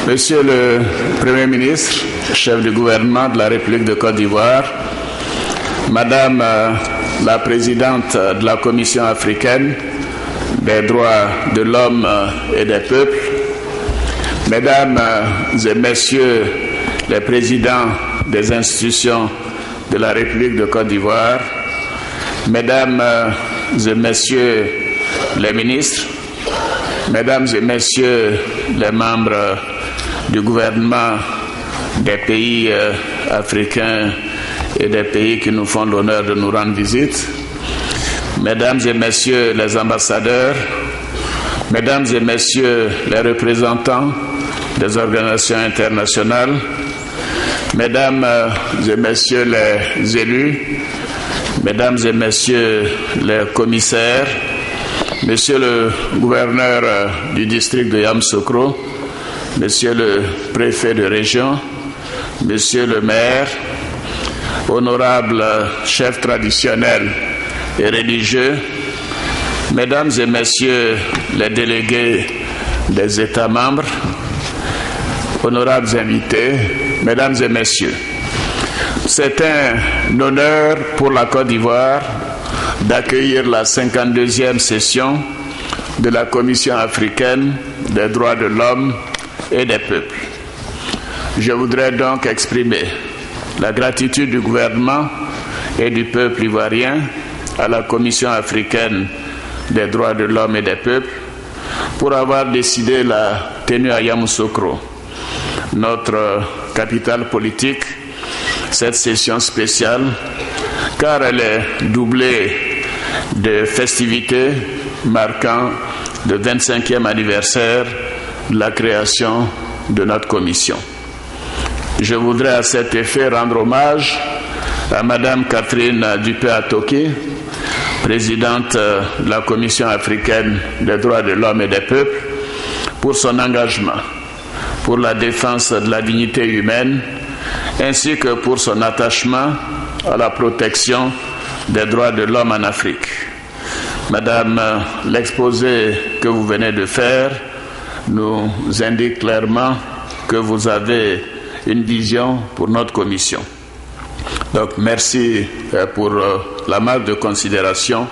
Monsieur le Premier ministre, chef du gouvernement de la République de Côte d'Ivoire, Madame la présidente de la Commission africaine des droits de l'homme et des peuples, Mesdames et Messieurs les présidents des institutions de la République de Côte d'Ivoire, Mesdames et Messieurs les ministres, Mesdames et Messieurs les membres du gouvernement des pays africains et des pays qui nous font l'honneur de nous rendre visite, Mesdames et Messieurs les ambassadeurs, Mesdames et Messieurs les représentants des organisations internationales, Mesdames et Messieurs les élus, Mesdames et Messieurs les commissaires, Monsieur le gouverneur du district de Yamoussoukro, Monsieur le préfet de région, Monsieur le maire, honorables chefs traditionnels et religieux, Mesdames et Messieurs les délégués des États membres, honorables invités, Mesdames et Messieurs, c'est un honneur pour la Côte d'Ivoire d'accueillir la 52e session de la Commission africaine des droits de l'homme et des peuples. Je voudrais donc exprimer la gratitude du gouvernement et du peuple ivoirien à la Commission africaine des droits de l'homme et des peuples pour avoir décidé la tenue à Yamoussoukro, notre capitale politique, cette session spéciale, car elle est doublée de festivités marquant le 25e anniversaire de la création de notre commission. Je voudrais à cet effet rendre hommage à Madame Catherine Dupé-Atoki, présidente de la Commission africaine des droits de l'homme et des peuples, pour son engagement pour la défense de la dignité humaine, ainsi que pour son attachement à la protection des droits de l'homme en Afrique. Madame, l'exposé que vous venez de faire nous indique clairement que vous avez une vision pour notre commission. Donc, merci pour la marque de considération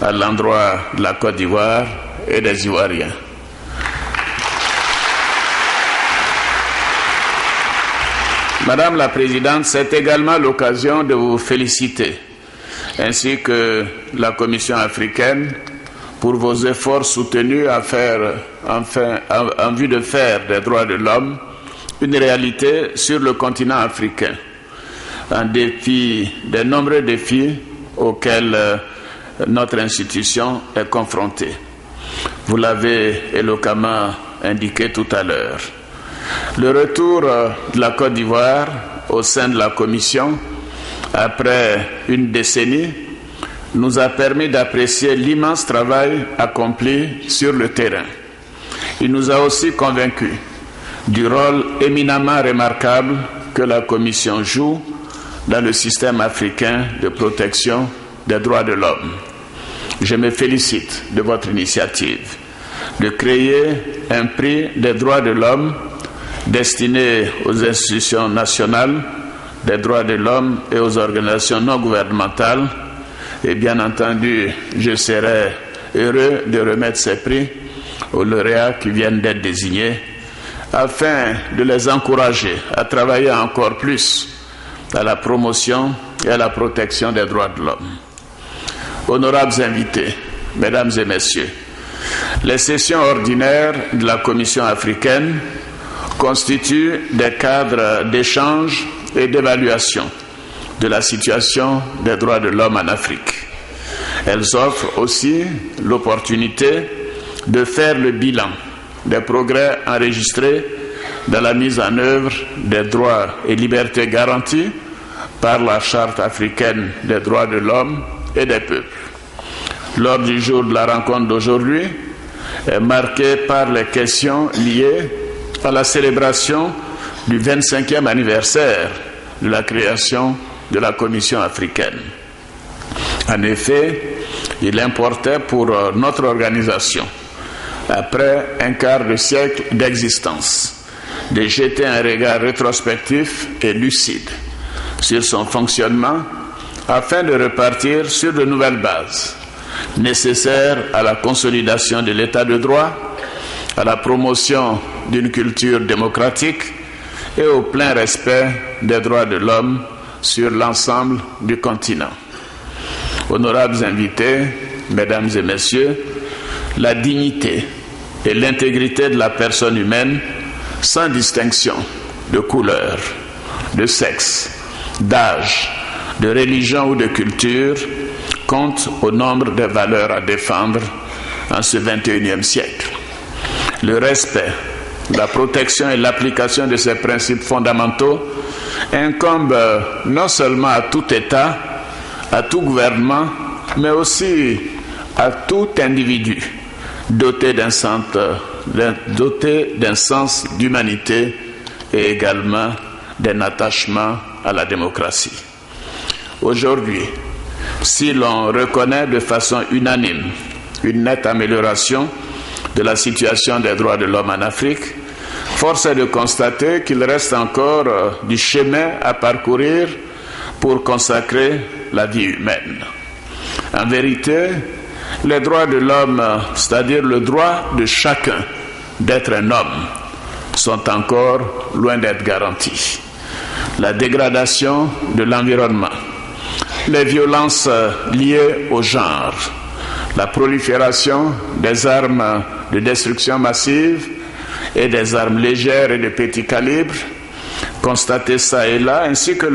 à l'endroit de la Côte d'Ivoire et des Ivoiriens. Madame la Présidente, c'est également l'occasion de vous féliciter, ainsi que la Commission africaine, pour vos efforts soutenus en vue de faire des droits de l'homme une réalité sur le continent africain, un défi, des nombreux défis auxquels notre institution est confrontée. Vous l'avez éloquemment indiqué tout à l'heure. Le retour de la Côte d'Ivoire au sein de la Commission, après une décennie, nous a permis d'apprécier l'immense travail accompli sur le terrain. Il nous a aussi convaincus du rôle éminemment remarquable que la Commission joue dans le système africain de protection des droits de l'homme. Je me félicite de votre initiative de créer un prix des droits de l'homme destiné aux institutions nationales des droits de l'homme et aux organisations non gouvernementales. Et bien entendu, je serai heureux de remettre ces prix aux lauréats qui viennent d'être désignés, afin de les encourager à travailler encore plus à la promotion et à la protection des droits de l'homme. Honorables invités, Mesdames et Messieurs, les sessions ordinaires de la Commission africaine constituent des cadres d'échange et d'évaluation de la situation des droits de l'homme en Afrique. Elles offrent aussi l'opportunité de faire le bilan des progrès enregistrés dans la mise en œuvre des droits et libertés garantis par la Charte africaine des droits de l'homme et des peuples. L'ordre du jour de la rencontre d'aujourd'hui est marqué par les questions liées à la célébration du 25e anniversaire de la création de la Commission africaine. En effet, il importait pour notre organisation, après un quart de siècle d'existence, de jeter un regard rétrospectif et lucide sur son fonctionnement afin de repartir sur de nouvelles bases nécessaires à la consolidation de l'état de droit, à la promotion d'une culture démocratique et au plein respect des droits de l'homme sur l'ensemble du continent. Honorables invités, mesdames et messieurs, la dignité et l'intégrité de la personne humaine, sans distinction de couleur, de sexe, d'âge, de religion ou de culture, compte au nombre des valeurs à défendre en ce XXIe siècle. Le respect, la protection et l'application de ces principes fondamentaux incombent non seulement à tout État, à tout gouvernement, mais aussi à tout individu doté d'un sens d'humanité et également d'un attachement à la démocratie. Aujourd'hui, si l'on reconnaît de façon unanime une nette amélioration de la situation des droits de l'homme en Afrique, force est de constater qu'il reste encore du chemin à parcourir pour consacrer la vie humaine. En vérité, les droits de l'homme, c'est-à-dire le droit de chacun d'être un homme, sont encore loin d'être garantis. La dégradation de l'environnement, les violences liées au genre, la prolifération des armes de destruction massive et des armes légères et de petit calibre, constatées ça et là, ainsi que